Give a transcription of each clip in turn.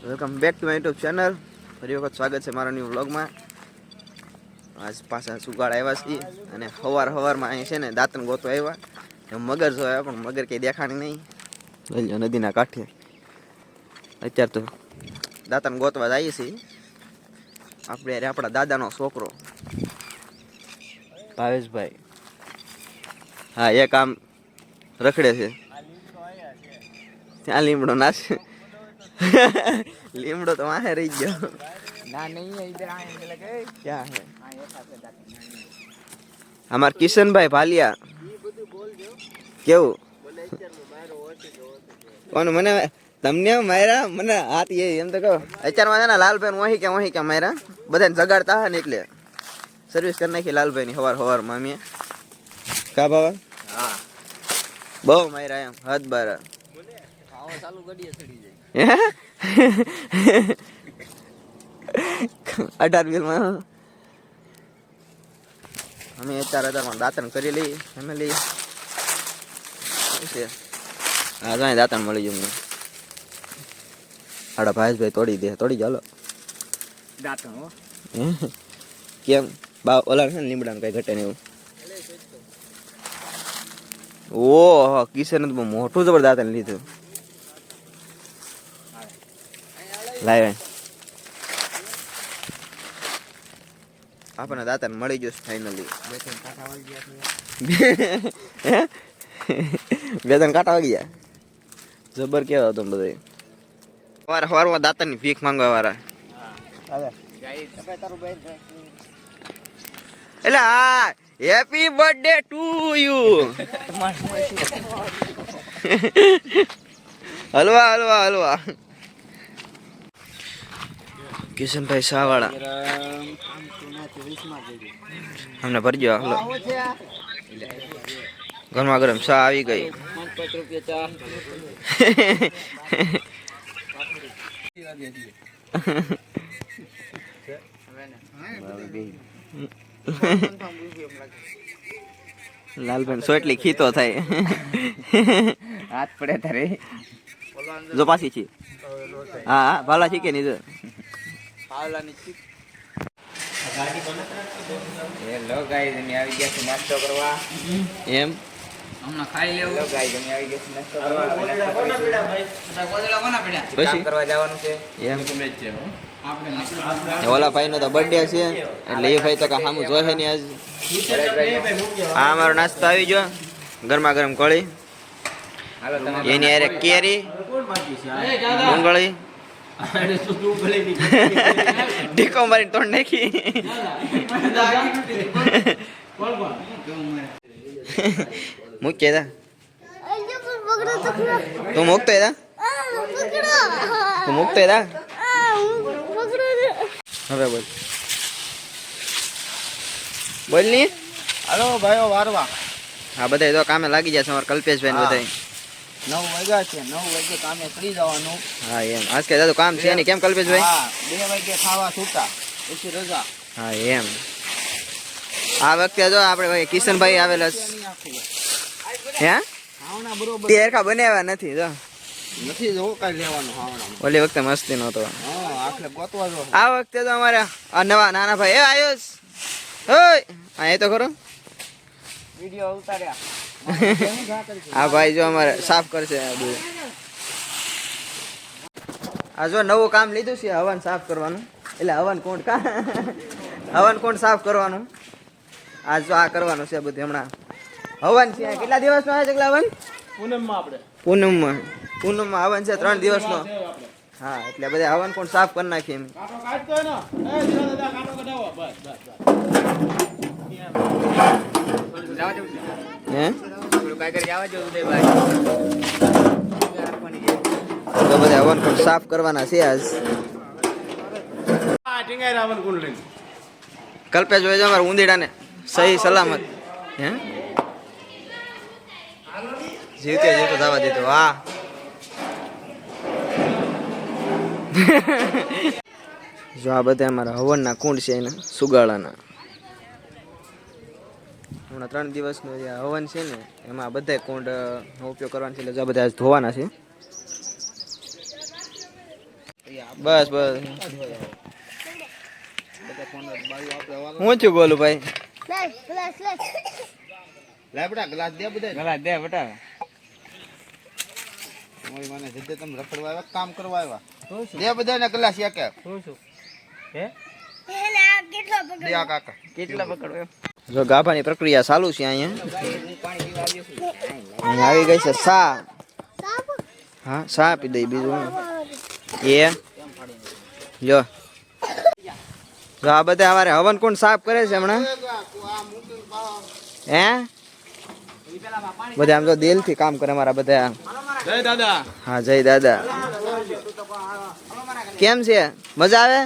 Welcome back to my YouTube channel. ફરી વખત સ્વાગત છે મારા ન્યૂ વ્લોગમાં. આજ પાછા સુગાડ આવ્યા છીએ અને સવારમાં અહીં છે ને દાંતણ ગોતો આવ્યા. મગર જોયા પણ મગર કંઈ દેખાણી નહીં. નદીના કાંઠે અત્યારે તો દાંતણ ગોતવા જઈએ છીએ આપણે. આપણા દાદાનો છોકરો ભાવેશભાઈ, હા એ કામ રખડે છે ત્યાં. લીમડો નાશે. લીમડો તો वहां रह गया ना, नहीं है इधर आए लगे क्या है. हमार किशन भाई भालिया केव કોણ મને તમને માર્યા મને હાથ એ એમ તો કહો. અત્યારમાં છે ને લાલભાઈ વહી કે માર્યા બધાને જગાડતા હા ને એટલે સર્વિસ કરી નાખી લાલભાઈ ની સવારમાં અમે. કા બાબા? હા બહુ માર્યા એમ હદ બાર. ચાલુ ગડીએ ચડી જાય 18 માં અમે 4000 દાંતણ કરી લઈ ફેમિલી. હા જાય દાંતણ મળી ગયું. આડા ભાઈ તોડી ચાલો દાંતણ. કેમ બા ઓલા છે ને લીમડાનું કઈ ઘટે ને એવું. ઓહો કિશન તો બહુ મોટું જબર દાંતણ લીધું. લાવે આપણને દાંતણ મળી ગયું ફાઇનલી. બે ત્રણ કાંટા વાગી ગયા. જબર કેવા હતો બધા સવારમાં દાંતણ ની ભીખ માંગવા વાળા. એટલે હા હેપી બર્થડે ટુ યુ. હલવા કિશનભાઈ શાહવાળા અમને ભરજો. હલો ગરમા ગરમ શા આવી ગઈ. લાલબેન સોટલી ખીતો થાય હાથ પડે તારે જો પાછી છે. હા ભાલા શીખે નહીં જો હેલો ગાઈસ અમે આવી ગયા છે નાસ્તો કરવા. એમ હમણાં ખાઈ લેવું. હેલો ગાઈસ અમે આવી ગયા છે નાસ્તો કરવા. પછી કરવા જવાનું છે એમ. ઓલા ભાઈ નો તો બર્થડે છે એટલે એ ભાઈ તો કા સામું જોશે ને આજ. આ અમારો નાસ્તો આવી ગયો ગરમા ગરમ કળી એની અરે કેરી ડુંગળી ઢીકો મારીને તોડ નાખી. મૂકી દા તું મૂકતો દા તું મૂકતો દા. હવે બોલ ની. હાલો ભાઈઓ વારવા. હા બધા તો કામે લાગી જાય છે અમારા કલ્પેશભાઈ ને બધા. 9 વાગ્યા છે. 9 વાગે કામે ફરી જવાનું. હા એમ આજ કે દાદુ કામ છે ને કેમ કલ્પેશભાઈ? હા 2 વાગે ખાવા છૂટા પછી રજા. હા એમ આ વખતે જો આપણે ભાઈ કિશનભાઈ આવેલા હે હાવણા બરોબર તેરખા બનાવ્યા નથી જો નથી જો કાઈ લેવાનું હાવણા. ઓલી વખતે મસ્તી નહોતો. હા આખલે ગોતવા જો. આ વખતે તો અમારે આ નવા નાના ભાઈ એ આયુષ ઓય આ એ તો ખરો વિડિયો ઉતાર્યા. આ ભાઈ જો અમારે સાફ કરશે આ બધું. આ જો નવું કામ લીધું છે હવન સાફ કરવાનું. એટલે હવન કોણ સાફ કરવાનું. આ જો આ કરવાનું છે બધું હમણાં હવન છે. કેટલા દિવસનો આવે છે હવન? પૂનમમાં હવન છે 3 દિવસનો. હા એટલે બધા હવન કોણ સાફ કરી નાખીએ એમ. હે તો બધા હવન કોણ સાફ કરવાના છે આજ. કલ્પેશ ભાઈ અમારે ઉંદીડા ને સહી સલામત હે જીવતે જવા દીધો. વાહ જો આ બધા અમારા હવનના કુંડ છે એના સુગાળાના. હમણાં 3 દિવસનો જે હવન છે ને એમાં બધા કુંડનો ઉપયોગ કરવાનો છે એટલે જો બધા ધોવાના છે. બસ બસ હું છું બોલું ભાઈ ગ્લાસ દે બેટા મોય મને જડે તમે રખડવા આવ્યા કામ કરવા આવ્યા દે બધાને ગ્લાસ એક એક હે દે આ કાકા કેટલા પકડો જો ગાભાની પ્રક્રિયા ચાલુ છે અહીંયા અહીંયા આવી ગઈ છે સા હા સા આપી દઈ બીજું એ જો જો આ બધા અમારે હવન કુંડ સાફ કરે છે હમણાં હે બધા આમ તો દિલથી કામ કરે અમારા બધા જય દાદા હા જય દાદા કેમ છે મજા આવે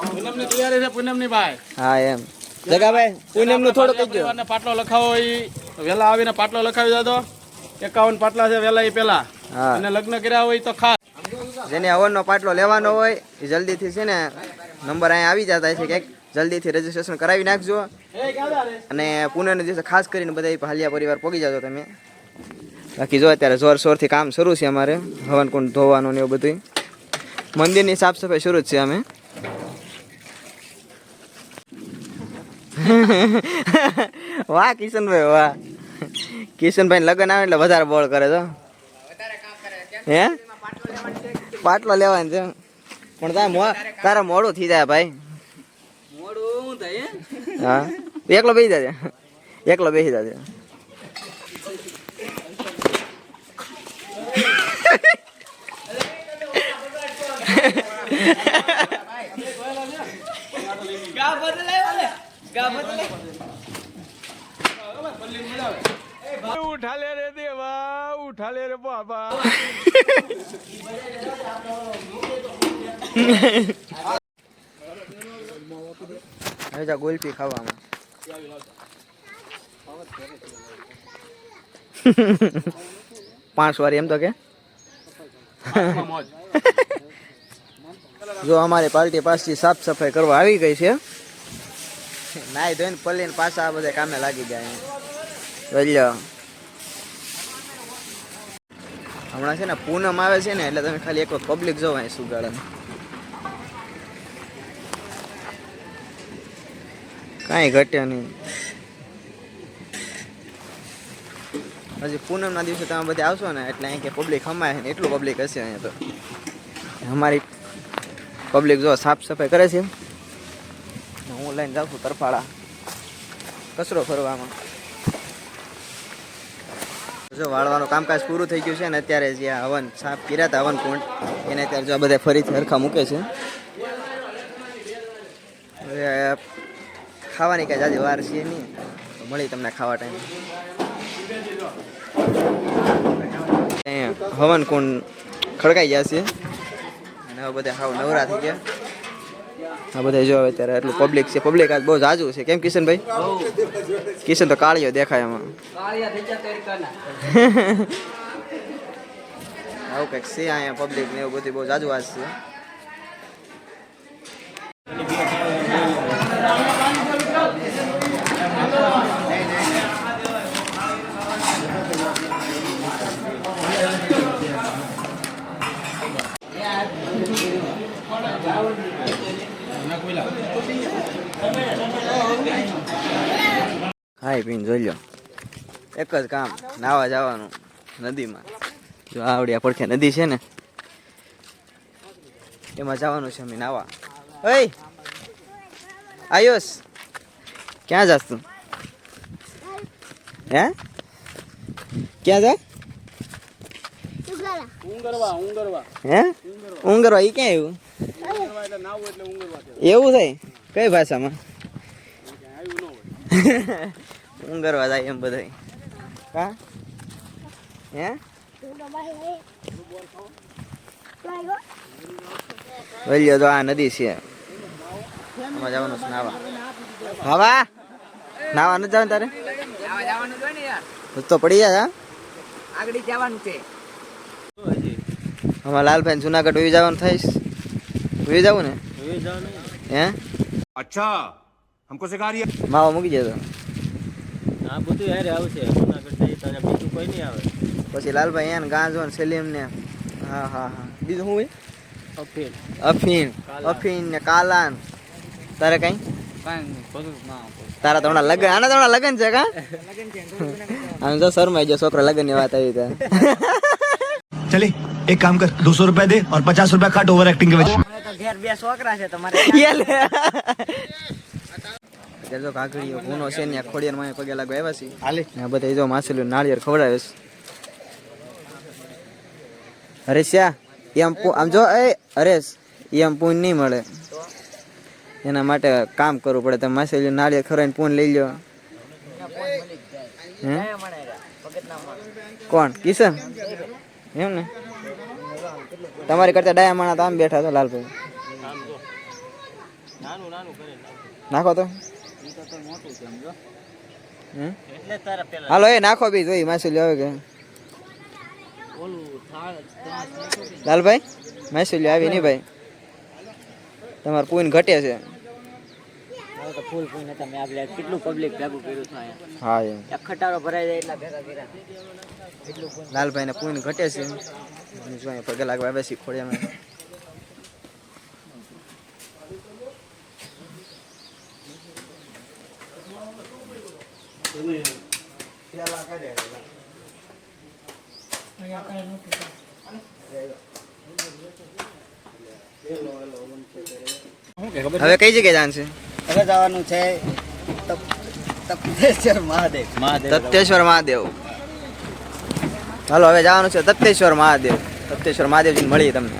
પૂનમની તૈયારી છે પૂનમની ભાઈ હા એમ જગાભાઈ પૂનમ નું થોડું કહેજો પરિવારને પાટલો લખાવો ઈ વેલા આવીને પાટલો લખાવી દેજો 51 પાટલા છે વેલા ઈ પેલા હા અને લગ્ન કર્યા હોય તો ખાસ જેને હવનનો પાટલો લેવાનો હોય એ જલ્દીથી છે ને નંબર અહીંયા આવી જતા છે કંઈક જલ્દીથી રજીસ્ટ્રેશન કરાવી નાખજો અને પૂનમના દિવસે ખાસ કરીને બધા હાલિયા પરિવાર પહોંચી જાજો તમે બાકી જો અત્યારે જોરશોરથી કામ શરૂ છે અમારે હવન કુંડ ધોવાનું ને એવું બધું મંદિરની સાફ સફાઈ શરૂ જ છે અમે વાહ કિશનભાઈ વાહ કિશનભાઈ લગ્ન આવે એટલે વધારે બોલ કરે તો હે પાટલો લેવાનો છે પણ તારે મોડું થઈ જાય ભાઈ મોડું થાય હા એકલો બેસી જાય એકલો બેસી જાય ઉઠા લે રે દેવા ઉઠા લે રે બાબા હવે જા ગોલ્ફી ખાવામાં 5 વાર એમ તો કે જો અમારી પાર્ટી પાસથી સાફ સફાઈ કરવા આવી ગઈ છે નાઈ ધોઈને પલ્લીને પાછા આ બધા કામે લાગી ગયા વલ્યો હમણાં છે ને પૂનમ આવે છે ને એટલે તમે ખાલી એક વખત પબ્લિક જોવો અહીં સુગાડે કાંઈ ઘટ્યા નહીં હજી પૂનમના દિવસે તમે બધા આવશો ને એટલે અહીં કે પબ્લિક હમાય છે ને એટલું પબ્લિક હશે અહીંયા તો અમારી પબ્લિક જો સાફ સફાઈ કરે છે હું લઈને જાઉં છું તરફાળા કચરો ફરવામાં જો વાળવાનું કામકાજ પૂરું થઈ ગયું છે ને અત્યારે જે હવન સાફ કર્યા હતા હવન કુંડ એને અત્યારે જો બધા ફરીથી હરખા મૂકે છે હવે ખાવાની કાંઈ જાજી વાર છે નહીં મળી તમને ખાવા ટાઈમ હવન કુંડ ખડકાઈ ગયા છે અને હવે બધા હાવ નવરા થઈ ગયા આ બધા જો અત્યારે એટલું પબ્લિક છે પબ્લિક આજ બહુ જાજુ છે કેમ કિશનભાઈ કિશન તો કાળિયો દેખાય એમાં આવું કંઈક છે અહીંયા પબ્લિક ને એવું બધું બહુ જાજુ આજ છે ખાઈ પીને જોઈ લો એક જ કામ નાવા જવાનું નદીમાં જો આવડિયા પડખે નદી છે ને એમાં જવાનું છે અમે નાવા ઓય આયુષ ક્યાં જાસ તું હે ક્યાં જા હે ઊંઘરવા ઈ ક્યાં આવ્યું એવું થાય કઈ ભાષામાં ઊંઘરવા જાય એમ બધા કા હે વલ્યો તો આ નદી છે આમાં જવાનું છે નાવા હવા નાવા નથી જવાનું તારે તો પડી જાય આગળ જવાનું છે અમારા લાલભાઈ જુનાગઢ ઉઈ જવાનું થઈશ ઉઈ જવું ને હે अच्छा हमको सिखा रही है માવો મૂકી દેતો આ બધું યારે આવશે જુનાગઢ જઈ તને બીજું કોઈ નહીં આવે પછી લાલભાઈ એને ગાંજો ને સલીમ ને હા હા હા બીજું શું હોય અફીન અફીન ને કાલાન. તારે કઈ તારા તો હમણાં લગન આના તો હમણાં લગન છે કા આમ જો શરમાઈ ગયો છોકરો લગન ની વાત આવી ત્યાં. चले एक काम कर 200 रुपया दे और 50 रुपया काट ओवर एक्टिंग के वजह જો કાકડીઓ ભૂનો છે ને ખોડિયાર માં પગે લાગવા આવ્યા છે. હાલે આ બધા જો માછલીઓ નાળિયેર ખવડાવે છે. હરેશા એમ આમ જો એ હરેશ એમ પૂન નહીં મળે એના માટે કામ કરવું પડે. તમે માછલીઓ નાળિયેર ખવડાવીને પૂન લઈ લ્યો. હે કોણ કિશન એમ ને તમારી કરતા ડાયા માણા તો આમ બેઠા તો લાલભાઈ નાખો તો હાલો એ નાખો બી જોઈ માછલી આવે કે લાલભાઈ માછલી આવી નહીં ભાઈ તમારે પૂન ઘટે છે. કેટલું પબ્લિક ભેગું કર્યું છે હા એમ ખટારો ભરાઈ જાય એટલા ભેગા કર્યા. લાલભાઈ ને પૂન ઘટે છે. જો અહીંયા પગે લાગવા આવે છે ખોડિયામાં. હવે કઈ જગ્યાએ જાણ છે? હવે જવાનું છે તપ્તેશ્વર મહાદેવ. તપ્તેશ્વર મહાદેવ. હાલો હવે જવાનું છે તપ્તેશ્વર મહાદેવ. તપ્તેશ્વર મહાદેવજી મળીએ તમને.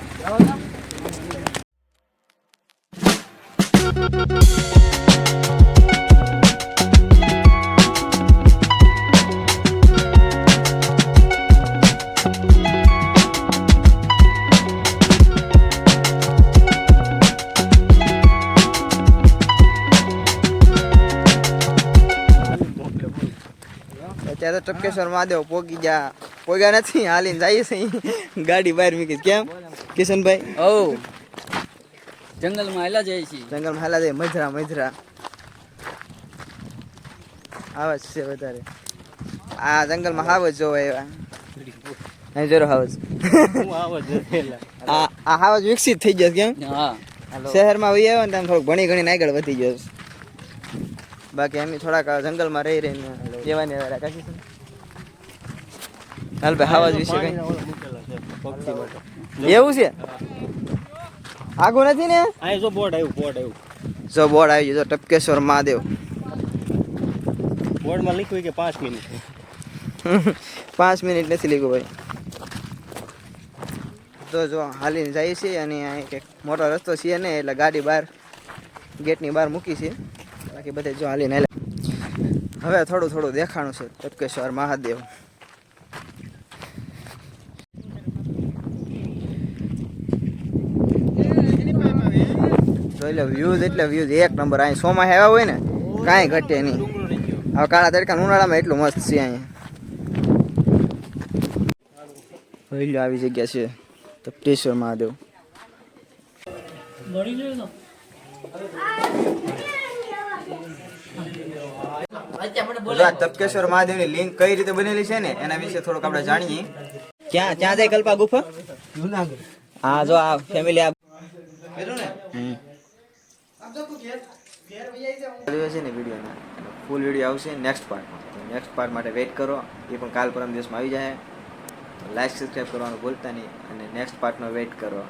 અત્યારે તો ટપકેશ્વર મહાદેવ પોગ્યા નથી હાલીને જઈએ છીએ. ગાડી બહાર મૂકી કેમ કિશનભાઈ? જંગલમાં હાલા જાય છે. જંગલમાં હાલા જાય મજરા આવાજ છે વધારે. આ જંગલમાં હાવજ જોવા એવા અહીં જોરો હાવજ. આ હાવજ વિકસિત થઈ જશે કેમ શહેરમાં વહી આવ્યો ને તમે થોડુંક ભણી ઘણી આગળ વધી ગયો. બાકી એમ થોડાક જંગલમાં રહી રહીને જેવાની હાલભાઈ હાવજ વિશે કઈ એવું છે? આગું નથી ને? જો બોર્ડ આવ્યું જો બોર્ડ આવી ગયું ટપકેશ્વર મહાદેવ. બોર્ડમાં લખ્યું કે 5 મિનિટ 5 મિનિટ નથી લીધું ભાઈ. તો જો હાલીને જાય છે અને એક મોટો રસ્તો છે ને એટલે ગાડી બહાર ગેટની બહાર મૂકી છે. બાકી બધે જો હાલીને હવે થોડું દેખાણું છે ટપકેશ્વર મહાદેવ. જોઈ લો વ્યૂઝ એટલે વ્યૂઝ એક નંબર. અહીં સોમાં આવ્યા હોય ને કાંઈ ઘટે નહીં. હવે કાળા તડકા ઉનાળામાં એટલું મસ્ત છે અહીંયા. જોઈ લો આવી જગ્યા છે તપ્તેશ્વર મહાદેવ. તપકેશ્વર મહાદેવ ની લિંક કઈ રીતે બનેલી છે ને એના વિશે થોડુંક આપણે જાણીએ. ક્યાં જાય કલ્પા ગુફા? જુનાગઢ. હા જો આ ફેમિલી આ છે ને વિડીયોના ફૂલ વિડીયો આવશે નેક્સ્ટ પાર્ટ માટે વેઇટ કરો. એ પણ કાલ પરમ દિવસમાં આવી જાય. લાઈક સબસ્ક્રાઈબ કરવાનું ભૂલતા નહીં અને નેક્સ્ટ પાર્ટનો વેઇટ કરો.